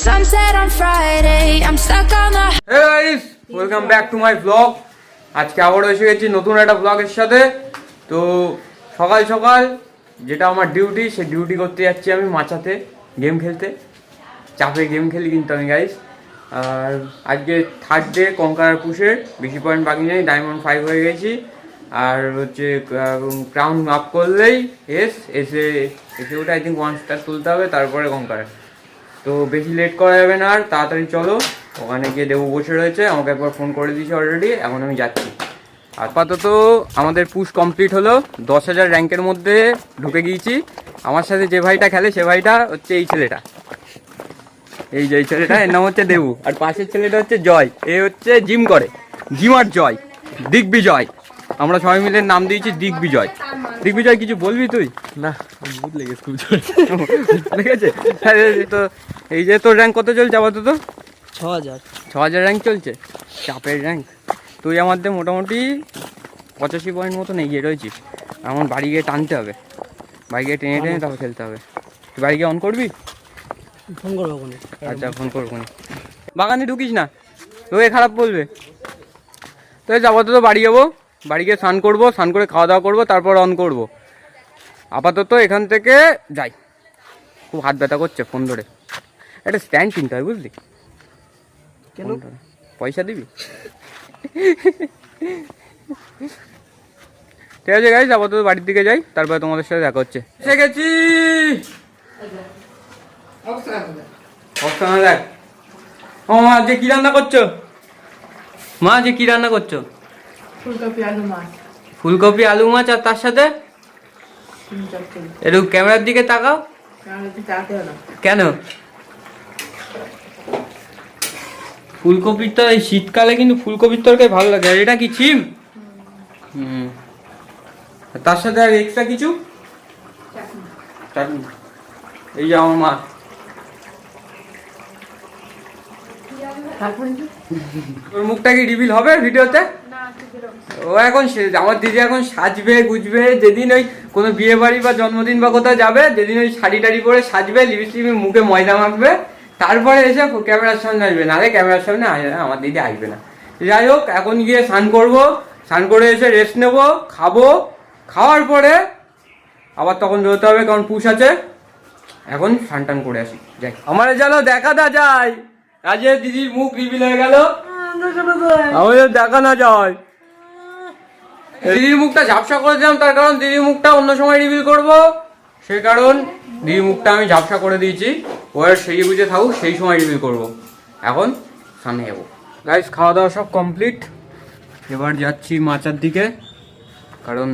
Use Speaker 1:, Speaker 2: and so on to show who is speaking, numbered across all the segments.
Speaker 1: sunset on Friday. I'm stuck on the.
Speaker 2: Hey guys, welcome back to my vlog. আজকে আবার এসে গেছি নতুন একটা ব্লগের সাথে। তো সকাল সকাল যেটা আমার ডিউটি, সেই ডিউটি করতে যাচ্ছি আমি মাচাতে গেম খেলতে। চাপে গেম খেলি কিন্তু আমি গাইস। আর আজকে থার্ড ডে কঙ্কার পুশের, বেশি পয়েন্ট বাকি নেই, ডায়মন্ড 5 হয়ে গেছি। আর হচ্ছে ক্রাউন আপ করলেই এসে ওটা আই থিঙ্ক 1 স্টার তুলতে হবে, তারপরে কঙ্কার। তো বেশি লেট করা যাবে না, আর তাড়াতাড়ি চলো। ওখানে গিয়ে দেবু বসে রয়েছে, আমাকে একবার ফোন করে দিয়েছে অলরেডি, এখন আমি যাচ্ছি। আপাতত আমাদের পুশ কমপ্লিট হলো, 10,000 র্যাঙ্কের মধ্যে ঢুকে গিয়েছি। আমার সাথে যে ভাইটা খেলে সে ভাইটা হচ্ছে এই ছেলেটা, এই যে ছেলেটা, এর নাম হচ্ছে দেবু। আর পাশের ছেলেটা হচ্ছে জয়, এ হচ্ছে জিম করে, জিমার জয়, দিগ্বিজয়। আমরা সবাই মিলে নাম দিয়েছি দিগ্বিজয়। দিগ্বিজয় কিছু বলবি তুই?
Speaker 3: না বুঝ লেগেছে, খুব
Speaker 2: লেগেছে। তো এই যে তোর র্যাঙ্ক কত চলছে আপাতত?
Speaker 3: 6,000
Speaker 2: র্যাঙ্ক চলছে, চাপের র্যাঙ্ক। তুই আমাদের মোটামুটি 85 পয়েন্ট মতন এগিয়ে রয়েছিস। আমার বাড়ি গিয়ে টানতে হবে, বাড়ি গিয়ে টেনে টেনে তারপর খেলতে হবে। তুই বাড়ি গিয়ে অন করবি?
Speaker 3: ফোন করবো।
Speaker 2: আচ্ছা ফোন করবো। বাগানে ঢুকিস না, তোকে খারাপ বলবে। তো আপাতত বাড়ি যাবো, বাড়ি গিয়ে স্নান করবো, স্নান করে খাওয়া দাওয়া করবো, তারপর অন করবো। আপাতত এখান থেকে যাই, খুব হাত ব্যথা করছে ফোন ধরে। একটা স্ট্যান্ড কিনতে হয় বুঝলি?
Speaker 3: কেন?
Speaker 2: পয়সা দিবি? ঠিক আছে গাইস, আপাতত বাড়ির দিকে যাই, তারপরে তোমাদের সাথে দেখা হচ্ছে। এসে গেছি। দেখ ও মা, যে কি রান্না করছো? মা যে কি রান্না করছো? ফুলকপি আলু মাছ, আর তার সাথে একটু ক্যামেরার দিকে তাকাও। কেন? ফুলকপির তো এই শীতকালে কিন্তু ফুলকপির তরকারি ভালো লাগে। আর এটা কি চিম? তার সাথে আর এক্সট্রা কিছু? চাটনি। এই যে আমার মা, ওর মুখটা কি রিভিল হবে ভিডিওতে? ও এখন আমার দিদি এখন সাজবে গুজবে, যেদিন ওই কোনো বিয়ে বাড়ি বা জন্মদিন বা কোথাও যাবে, যেদিন ওই শাড়ি টাড়ি পরে সাজবে, লিপস্টিক মুখে ময়দা মাখবে, তারপরে এসে ক্যামেরার সামনে আসবে, নাহলে ক্যামেরার সামনে আমার দিদি আসবে না। যাই হোক, এখন গিয়ে স্নান করবো, স্নান করে এসে রেস্ট নেবো, খাবো, খাওয়ার পরে আবার তখন বেরোতে হবে, কারণ পুশ আছে। এখন স্নান টান করে আসি, যাই। আমার জানো দেখা না যায়, আজকে দিদির মুখ রিভিল হয়ে গেল, আমাদের দেখা না যায়। দিদির মুখটা ঝাপসা করে দিলাম, তার কারণ দিদির মুখটা অন্য সময় রিভিল করব, সেই কারণ দিদির মুখটা আমি ঝাপসা করে দিয়েছি। ওর সেই বুঝে থাকুক, সেই সময় রিভিল করব। এখন সামনে যাবো গাইস, খাওয়া দাওয়া সব কমপ্লিট। এবার যাচ্ছি মাচার দিকে, কারণ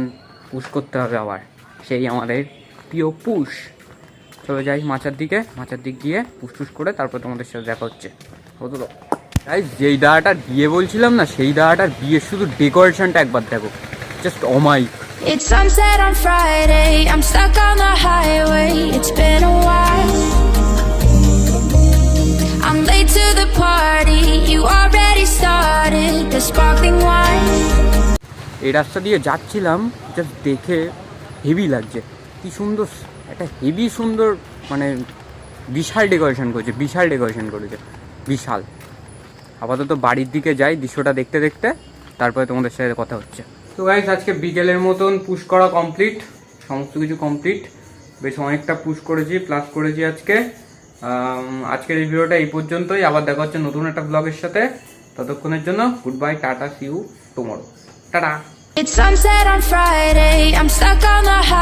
Speaker 2: পুশ করতে হবে আবার, সেই আমাদের প্রিয় পুশ। চলে যাই মাচার দিকে, মাচার দিক গিয়ে পুশ টুস করে তারপর তোমাদের সাথে দেখা হচ্ছে। হতো তো গাইস, যেই দাঁড়াটা বিয়ে বলছিলাম না, সেই দাঁড়াটার বিয়ের শুধু ডেকোরেশনটা একবার দেখো, just অমাইক।
Speaker 1: It's sunset on Friday. I'm stuck on the highway. It's been a while. I'm late to the party. You already started the sparkling wine.
Speaker 2: এই রাস্তা দিয়ে যাচ্ছিলাম, জাস্ট দেখে হেভি লাগছে, কি সুন্দর একটা হেভি সুন্দর, মানে বিশাল ডেকোরেশন করেছে, বিশাল ডেকোরেশন করেছে, বিশাল। আপাতত বাড়ির দিকে যাই, দৃশ্যটা দেখতে দেখতে, তারপরে তোমাদের সাথে কথা হচ্ছে। তো গাইস, আজকে বিকেলের মতন পুশ করা কমপ্লিট, সমস্ত কিছু কমপ্লিট। বেশ অনেকটা পুশ করেছি, প্লাস করেছি আজকে। আজকের এই ভিডিওটা এই পর্যন্তই, আবার দেখা হচ্ছে নতুন একটা ব্লগের সাথে। ততক্ষণের জন্য good bye, tata, see you tomorrow, tata.
Speaker 1: It's sunset on Friday. I'm stuck on the highway.